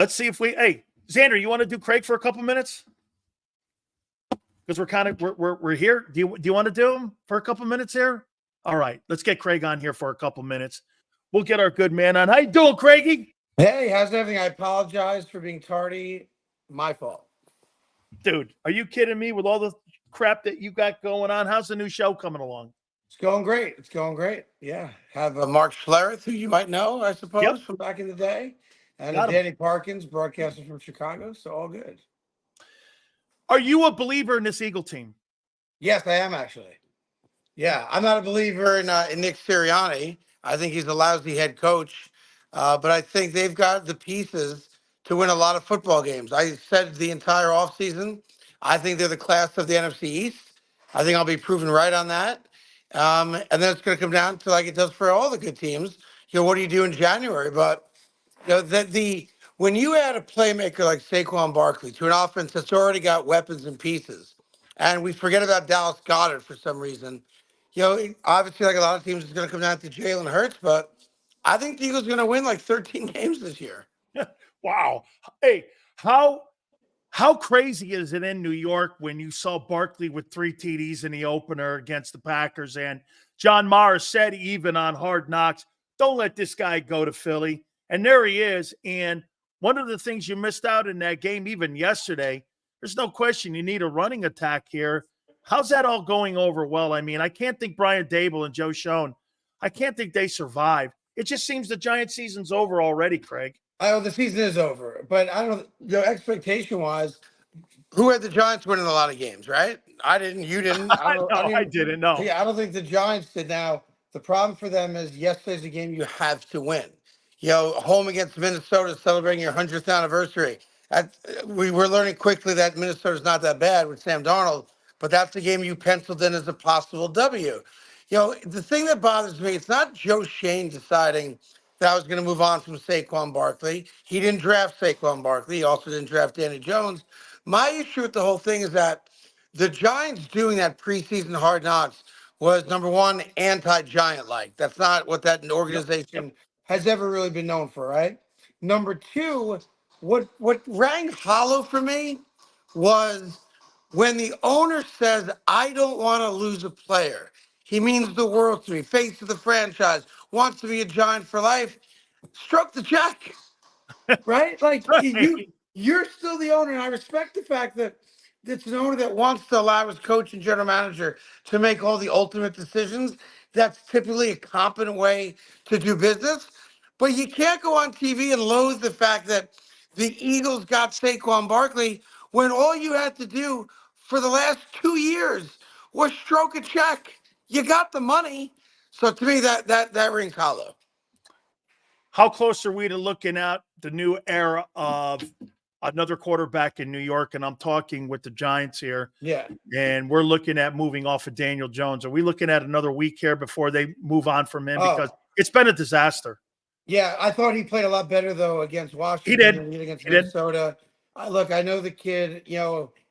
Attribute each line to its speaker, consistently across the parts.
Speaker 1: Let's see if hey, Xander, you want to do Craig for a couple minutes? Because we're here. Do you want to do him for a couple minutes here? All right, let's get Craig on here for a couple minutes. We'll get our good man on. How you doing, Craigie?
Speaker 2: Hey, how's everything? I apologize for being tardy. My fault.
Speaker 1: Dude, are you kidding me with all the crap that you got going on? How's the new show coming along?
Speaker 2: It's going great. It's going great. Yeah. Have Mark Schlereth, who you might know, I suppose, from back in the day. And Danny Parkins, broadcaster from Chicago. So all good.
Speaker 1: Are you a believer in this Eagle team?
Speaker 2: Yes, I am actually. Yeah, I'm not a believer in Nick Sirianni. I think he's a lousy head coach. But I think they've got the pieces to win a lot of football games. I said the entire offseason, I think they're the class of the NFC East. I think I'll be proven right on that. And then it's going to come down to, like it does for all the good teams, what do you do in January? But when you add a playmaker like Saquon Barkley to an offense that's already got weapons and pieces, and we forget about Dallas Goedert for some reason, obviously, like a lot of teams, it's going to come down to Jalen Hurts, but I think the Eagles are going to win like 13 games this year.
Speaker 1: Wow. Hey, how crazy is it in New York when you saw Barkley with 3 TDs in the opener against the Packers, and John Mara said even on Hard Knocks, don't let this guy go to Philly. And there he is. And one of the things you missed out in that game, even yesterday, there's no question you need a running attack here. How's that all going over well? I mean, I can't think Brian Dable and Joe Schoen, I can't think they survived. It just seems the Giants season's over already, Craig.
Speaker 2: I know the season is over, but I don't know, expectation-wise, who had the Giants winning a lot of games, right? I didn't. You didn't.
Speaker 1: I didn't know.
Speaker 2: Yeah, I don't think the Giants did. Now, the problem for them is yesterday's a game you have to win. Home against Minnesota, celebrating your 100th anniversary. We were learning quickly that Minnesota's not that bad with Sam Darnold, but that's the game you penciled in as a possible W. The thing that bothers me, it's not Joe Schoen deciding that I was going to move on from Saquon Barkley. He didn't draft Saquon Barkley. He also didn't draft Danny Jones. My issue with the whole thing is that the Giants doing that preseason Hard Knocks was, number one, anti-Giant-like. That's not what that organization has ever really been known for, right? Number two, what rang hollow for me was when the owner says, I don't want to lose a player. He means the world to me, face of the franchise, wants to be a Giant for life. Stroke the check, right? Like, you're still the owner, and I respect the fact that it's an owner that wants to allow his coach and general manager to make all the ultimate decisions. That's typically a competent way to do business. But you can't go on TV and loathe the fact that the Eagles got Saquon Barkley when all you had to do for the last 2 years was stroke a check. You got the money. So to me, that rings hollow.
Speaker 1: How close are we to looking at the new era of another quarterback in New York? And I'm talking with the Giants here.
Speaker 2: Yeah.
Speaker 1: And we're looking at moving off of Daniel Jones. Are we looking at another week here before they move on from him? Because it's been a disaster.
Speaker 2: Yeah, I thought he played a lot better, though, against Washington.
Speaker 1: He did.
Speaker 2: Against Minnesota. Look, I know the kid,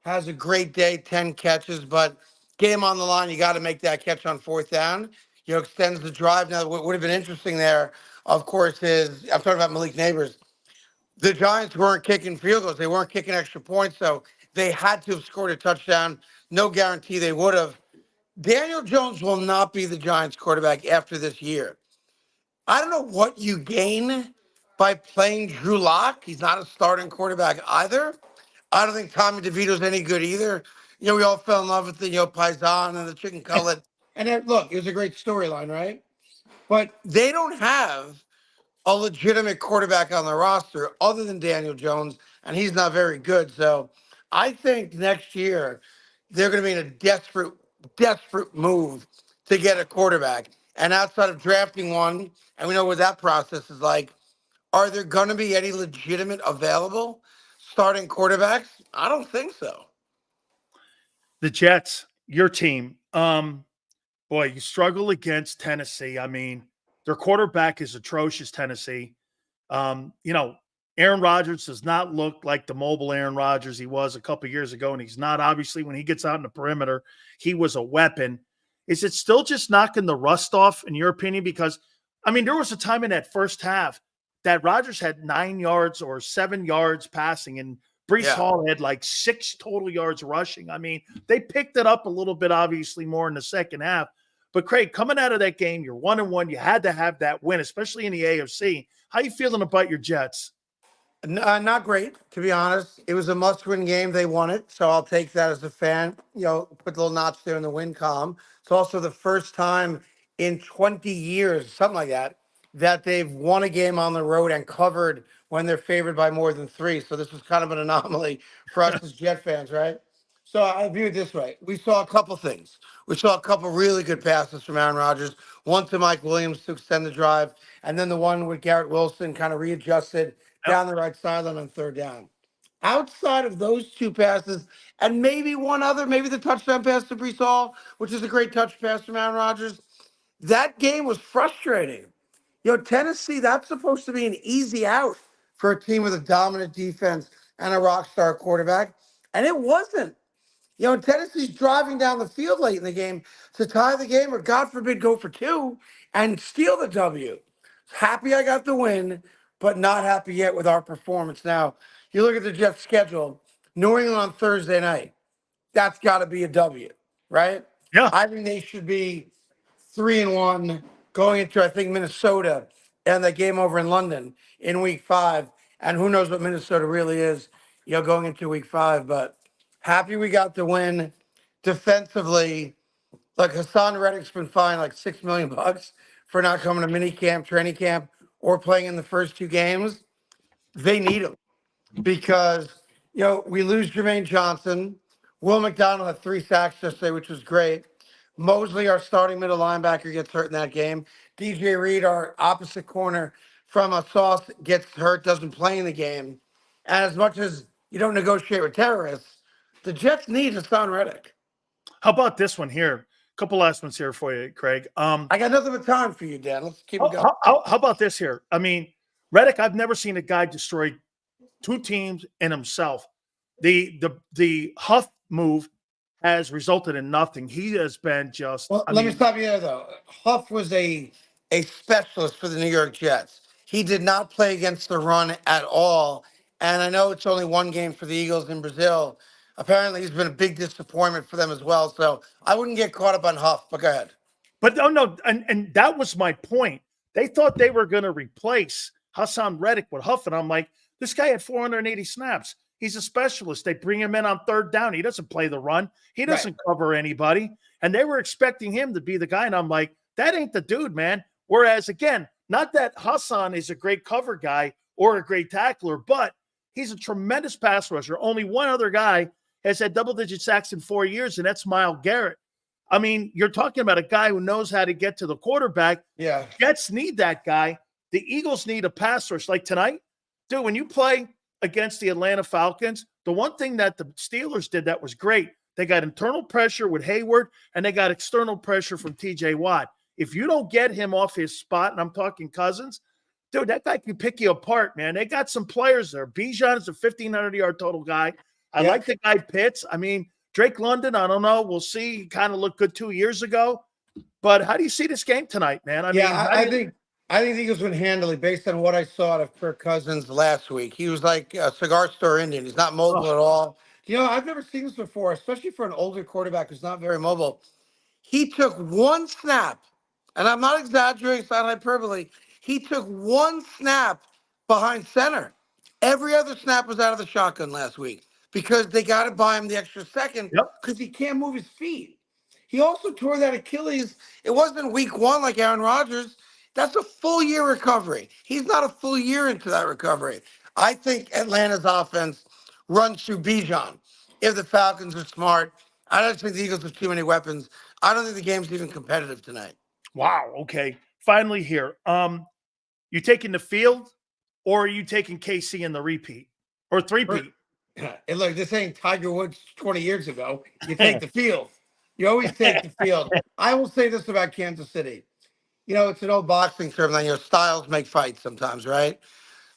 Speaker 2: has a great day, 10 catches, but game on the line, you got to make that catch on 4th down. Extends the drive. Now, what would have been interesting there, of course, is I'm talking about Malik Neighbors. The Giants weren't kicking field goals. They weren't kicking extra points, so they had to have scored a touchdown. No guarantee they would have. Daniel Jones will not be the Giants quarterback after this year. I don't know what you gain by playing Drew Lock. He's not a starting quarterback either. I don't think Tommy DeVito's any good either. We all fell in love with the Paisan and the chicken cutlet. And look, it was a great storyline, right? But they don't have a legitimate quarterback on the roster other than Daniel Jones, and he's not very good. So I think next year they're going to be in a desperate move to get a quarterback. And outside of drafting one, and we know what that process is like, are there going to be any legitimate available starting quarterbacks? I don't think so.
Speaker 1: The Jets, your team, boy, you struggle against Tennessee. I mean, their quarterback is atrocious, Tennessee. Aaron Rodgers does not look like the mobile Aaron Rodgers he was a couple years ago, and he's not. Obviously, when he gets out in the perimeter, he was a weapon. Is it still just knocking the rust off, in your opinion? Because, I mean, there was a time in that first half that Rodgers had 9 yards or 7 yards passing, and Brees
Speaker 2: Yeah.
Speaker 1: Hall had like 6 total yards rushing. I mean, they picked it up a little bit, obviously, more in the second half. But Craig, coming out of that game, you're 1-1. You had to have that win, especially in the AFC. How you feeling about your Jets?
Speaker 2: Not great, to be honest. It was a must-win game. They won it, so I'll take that as a fan. Put the little notch there in the win column. It's also the first time in 20 years, something like that, that they've won a game on the road and covered when they're favored by more than 3. So this was kind of an anomaly for us as Jet fans, right? So I view it this way. We saw a couple things. We saw a couple really good passes from Aaron Rodgers, one to Mike Williams to extend the drive, and then the one with Garrett Wilson kind of readjusted down the right sideline on third down. Outside of those 2 passes, and maybe one other, maybe the touchdown pass to Brees Hall, which is a great touch pass from Aaron Rodgers, that game was frustrating. Tennessee, that's supposed to be an easy out for a team with a dominant defense and a rock star quarterback, and it wasn't. Tennessee's driving down the field late in the game to tie the game or, God forbid, go for 2 and steal the W. Happy I got the win, but not happy yet with our performance. Now, you look at the Jets' schedule, New England on Thursday night. That's got to be a W, right?
Speaker 1: Yeah.
Speaker 2: I think they should be 3-1 going into, I think, Minnesota and the game over in London in week 5. And who knows what Minnesota really is, going into week 5. But happy we got the win. Defensively, like Hassan Reddick's been fined like $6 million for not coming to mini camp, training camp, or playing in the first 2 games. They need him because, we lose Jermaine Johnson. Will McDonald had 3 sacks yesterday, which was great. Mosley, our starting middle linebacker, gets hurt in that game. DJ Reed, our opposite corner from a Sauce, gets hurt, doesn't play in the game. And as much as you don't negotiate with terrorists, the Jets need Hassan Reddick.
Speaker 1: How about this one here? A couple last ones here for you, Craig.
Speaker 2: I got nothing but time for you, Dan. Let's keep it going.
Speaker 1: How about this here? I mean, Reddick, I've never seen a guy destroy 2 teams and himself. The Huff move has resulted in nothing. He has been just.
Speaker 2: Well, let me stop you there, though. Huff was a specialist for the New York Jets. He did not play against the run at all. And I know it's only 1 game for the Eagles in Brazil. Apparently, he's been a big disappointment for them as well. So I wouldn't get caught up on Huff, but go ahead.
Speaker 1: But no, and that was my point. They thought they were going to replace Hassan Reddick with Huff, and I'm like, this guy had 480 snaps. He's a specialist. They bring him in on third down. He doesn't play the run. He doesn't cover anybody. And they were expecting him to be the guy. And I'm like, that ain't the dude, man. Whereas, again, not that Hassan is a great cover guy or a great tackler, but he's a tremendous pass rusher. Only one other guy has had double-digit sacks in 4 years, and that's Myles Garrett. I mean, you're talking about a guy who knows how to get to the quarterback.
Speaker 2: Yeah.
Speaker 1: Jets need that guy. The Eagles need a pass rush. Like tonight, dude, when you play against the Atlanta Falcons, the one thing that the Steelers did that was great, they got internal pressure with Hayward, and they got external pressure from T.J. Watt. If you don't get him off his spot, and I'm talking Cousins, dude, that guy can pick you apart, man. They got some players there. Bijan is a 1,500-yard total guy. I like the guy Pitts. I mean, Drake London, I don't know. We'll see. He kind of looked good 2 years ago. But how do you see this game tonight, man? I think
Speaker 2: the Eagles win handily based on what I saw out of Kirk Cousins last week. He was like a cigar store Indian. He's not mobile at all. I've never seen this before, especially for an older quarterback who's not very mobile. He took 1 snap, and I'm not exaggerating, it's not hyperbole. He took 1 snap behind center. Every other snap was out of the shotgun last week because they got to buy him the extra second because he can't move his feet. He also tore that Achilles. It wasn't week 1 like Aaron Rodgers. That's a full year recovery. He's not a full year into that recovery. I think Atlanta's offense runs through Bijan. If the Falcons are smart, I don't think the Eagles have too many weapons. I don't think the game's even competitive tonight.
Speaker 1: Wow. Okay. Finally here. You taking the field or are you taking KC in the repeat or 3-peat?
Speaker 2: And look, this ain't Tiger Woods 20 years ago. You take the field. You always take the field. I will say this about Kansas City. It's an old boxing term that styles make fights sometimes, right?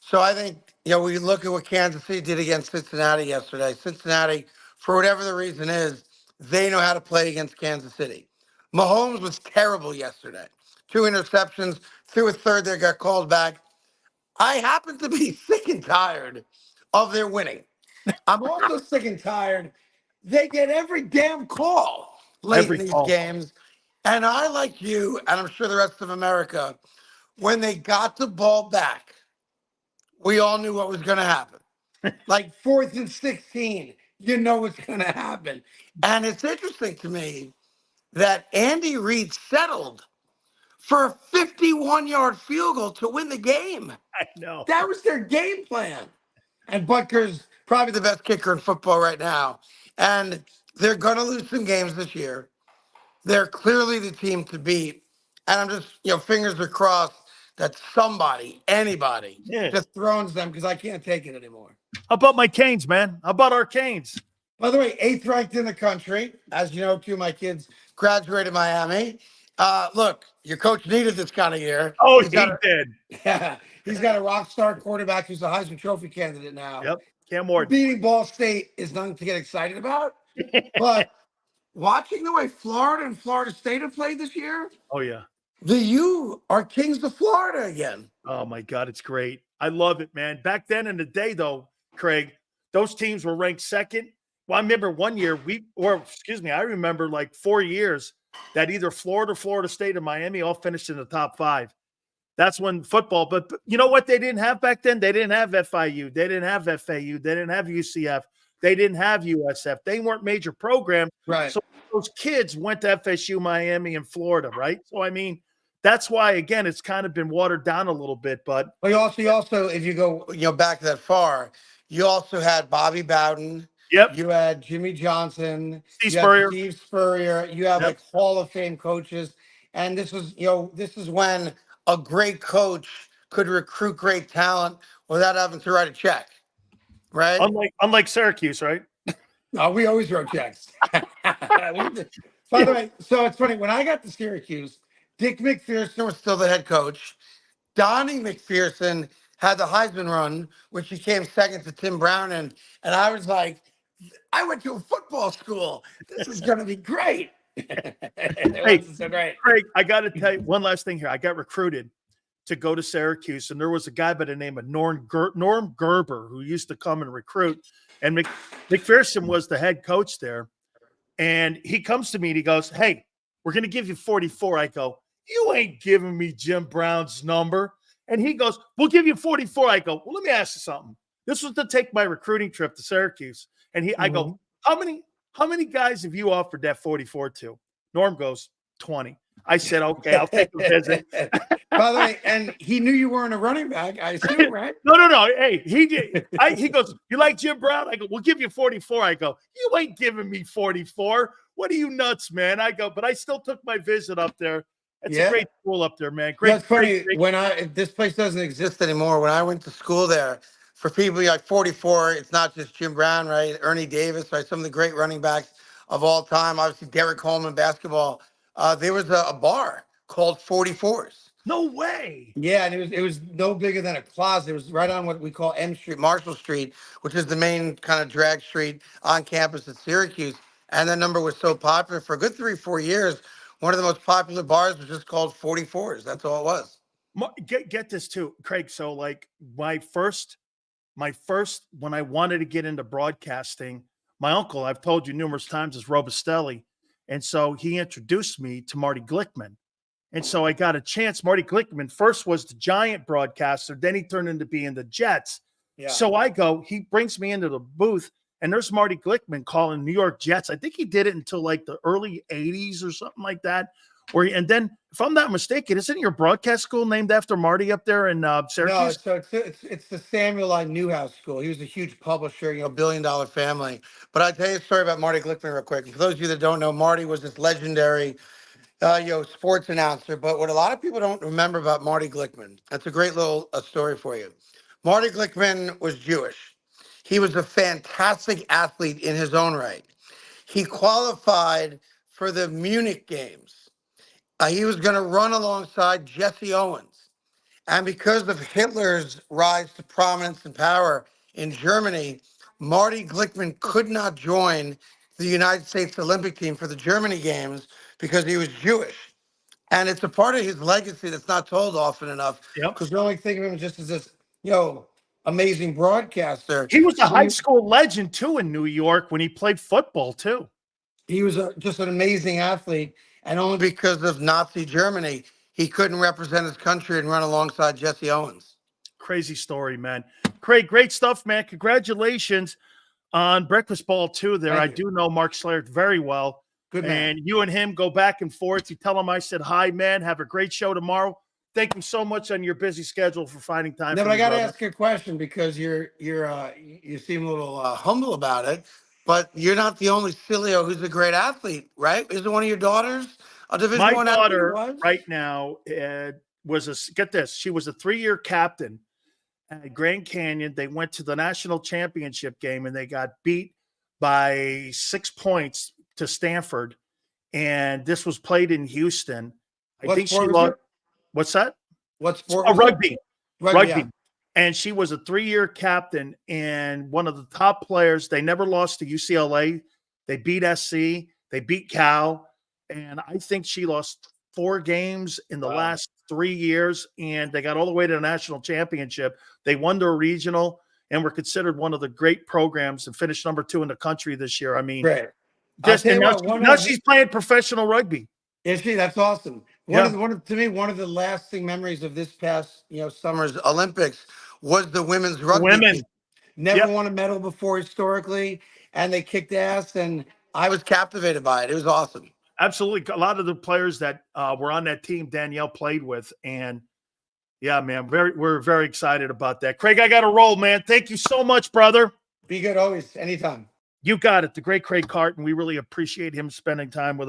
Speaker 2: So I think, we look at what Kansas City did against Cincinnati yesterday. Cincinnati, for whatever the reason is, they know how to play against Kansas City. Mahomes was terrible yesterday. 2 interceptions, threw a third that got called back. I happen to be sick and tired of their winning. I'm also sick and tired. They get every damn call late in
Speaker 1: Every
Speaker 2: these
Speaker 1: call.
Speaker 2: games. And I, like you, and I'm sure the rest of America, when they got the ball back, we all knew what was going to happen. Like 4th and 16, you know what's going to happen. And it's interesting to me that Andy Reid settled for a 51-yard field goal to win the game.
Speaker 1: I know.
Speaker 2: That was their game plan. And Butker's probably the best kicker in football right now. And they're going to lose some games this year. They're clearly the team to beat. And I'm just, fingers are crossed that somebody, anybody,
Speaker 1: Yeah.
Speaker 2: just throws them because I can't take it anymore.
Speaker 1: How about my Canes, man? How about our Canes?
Speaker 2: By the way, 8th ranked in the country. As you know, 2 of my kids graduated Miami. Look, your coach needed this kind of year.
Speaker 1: Oh, he did.
Speaker 2: Yeah, he's got a rock star quarterback who's a Heisman Trophy candidate now.
Speaker 1: Yep. Cam Ward.
Speaker 2: Beating Ball State is nothing to get excited about. But watching the way Florida and Florida State have played this year,
Speaker 1: Oh, yeah.
Speaker 2: the U are kings of Florida again.
Speaker 1: Oh, my God. It's great. I love it, man. Back then in the day, though, Craig, those teams were ranked second. Well, I remember one year I remember like 4 years that either Florida, Florida State, or Miami all finished in the top 5. That's when football, but you know what they didn't have back then? They didn't have FIU. They didn't have FAU. They didn't have UCF. They didn't have USF. They weren't major programs.
Speaker 2: Right.
Speaker 1: So those kids went to FSU, Miami, and Florida, right? So, I mean, that's why, again, it's kind of been watered down a little bit. But
Speaker 2: you also, if you go, back that far, you also had Bobby Bowden.
Speaker 1: Yep.
Speaker 2: You had Jimmy Johnson.
Speaker 1: Steve Spurrier.
Speaker 2: Steve Spurrier. You have like Hall of Fame coaches. And this is when a great coach could recruit great talent without having to write a check. Right?
Speaker 1: Unlike Syracuse, right?
Speaker 2: No, we always wrote checks. By the way, so it's funny. When I got to Syracuse, Dick McPherson was still the head coach. Donnie McPherson had the Heisman run, which he came second to Tim Brown. And I was like, I went to a football school. This is going to be great.
Speaker 1: Hey, so great. Craig, I got to tell you one last thing here. I got recruited to go to Syracuse, and there was a guy by the name of Norm Gerber who used to come and recruit. And McPherson was the head coach there. And he comes to me and he goes, "Hey, we're going to give you 44. I go, "You ain't giving me Jim Brown's number." And he goes, "We'll give you 44. I go, "Well, let me ask you something. This was to take my recruiting trip to Syracuse." And I go, how many guys have you offered that 44 to? Norm goes, 20. I said, okay, I'll take a visit.
Speaker 2: By the way, and he knew you weren't a running back, I assume, right?
Speaker 1: No. Hey, he did. He goes, "You like Jim Brown?" I go, "We'll give you 44. I go, "You ain't giving me 44. What are you nuts, man?" I go, but I still took my visit up there. It's a great school up there, man. Great.
Speaker 2: That's funny. When this place doesn't exist anymore. When I went to school there, for people like 44, it's not just Jim Brown, right? Ernie Davis, right? Some of the great running backs of all time. Obviously, Derrick Coleman, basketball. There was a bar called 44s.
Speaker 1: No way.
Speaker 2: Yeah, and it was no bigger than a closet. It was right on what we call M Street, Marshall Street, which is the main kind of drag street on campus at Syracuse. And that number was so popular for a good 3-4 years. One of the most popular bars was just called 44s. That's all it was.
Speaker 1: Get this too, Craig. So like my first, when I wanted to get into broadcasting, my uncle, I've told you numerous times, is Robustelli. And so he introduced me to Marty Glickman. And so I got a chance. Marty Glickman first was the Giant broadcaster. Then he turned into being the Jets. Yeah. So he brings me into the booth, and there's Marty Glickman calling New York Jets. I think he did it until like the early 80s or something like that. And then, if I'm not mistaken, isn't your broadcast school named after Marty up there in Syracuse?
Speaker 2: No, so it's the Samuel I. Newhouse School. He was a huge publisher, billion-dollar family. But I'll tell you a story about Marty Glickman real quick. For those of you that don't know, Marty was this legendary sports announcer. But what a lot of people don't remember about Marty Glickman, that's a great little story for you. Marty Glickman was Jewish. He was a fantastic athlete in his own right. He qualified for the Munich games. He was going to run alongside Jesse Owens. And because of Hitler's rise to prominence and power in Germany, Marty Glickman could not join the United States Olympic team for the Germany games because he was Jewish. And it's a part of his legacy that's not told often enough. Because we only think of him just as this amazing broadcaster.
Speaker 1: He was a high school legend too in New York when he played football too.
Speaker 2: He was just an amazing athlete, and only because of Nazi Germany, he couldn't represent his country and run alongside Jesse Owens.
Speaker 1: Crazy story, man. Craig, great stuff, man. Congratulations on Breakfast Ball 2 there. I do know Mark Slayer very well.
Speaker 2: Good man.
Speaker 1: And you and him go back and forth. You tell him I said hi, man. Have a great show tomorrow. Thank you so much on your busy schedule for finding time.
Speaker 2: No, but I got to ask you a question because you seem a little humble about it. But you're not the only Sileo who's a great athlete, right? Isn't one of your daughters a Division I athlete?
Speaker 1: My daughter right now get this. She was a 3-year captain at Grand Canyon. They went to the national championship game and they got beat by 6 points to Stanford. And this was played in Houston. I think she lost. What's that?
Speaker 2: What sport?
Speaker 1: Oh, rugby. Rugby.
Speaker 2: Yeah.
Speaker 1: And she was a 3-year captain and one of the top players. They never lost to UCLA. They beat SC. They beat Cal. And I think she lost 4 games in the last 3 years. And they got all the way to the national championship. They won their regional and were considered one of the great programs and finished number 2 in the country this year. I mean, just and now she's playing professional rugby.
Speaker 2: Is she? That's awesome. To me, one of the lasting memories of this past, summer's Olympics was the women's rugby team. Never won a medal before historically, and they kicked ass, and I was captivated by it. It was awesome.
Speaker 1: Absolutely. A lot of the players that were on that team, Danielle played with, and yeah, man, we're very excited about that. Craig, I got to roll, man. Thank you so much, brother.
Speaker 2: Be good always, anytime.
Speaker 1: You got it. The great Craig Carton. We really appreciate him spending time with us.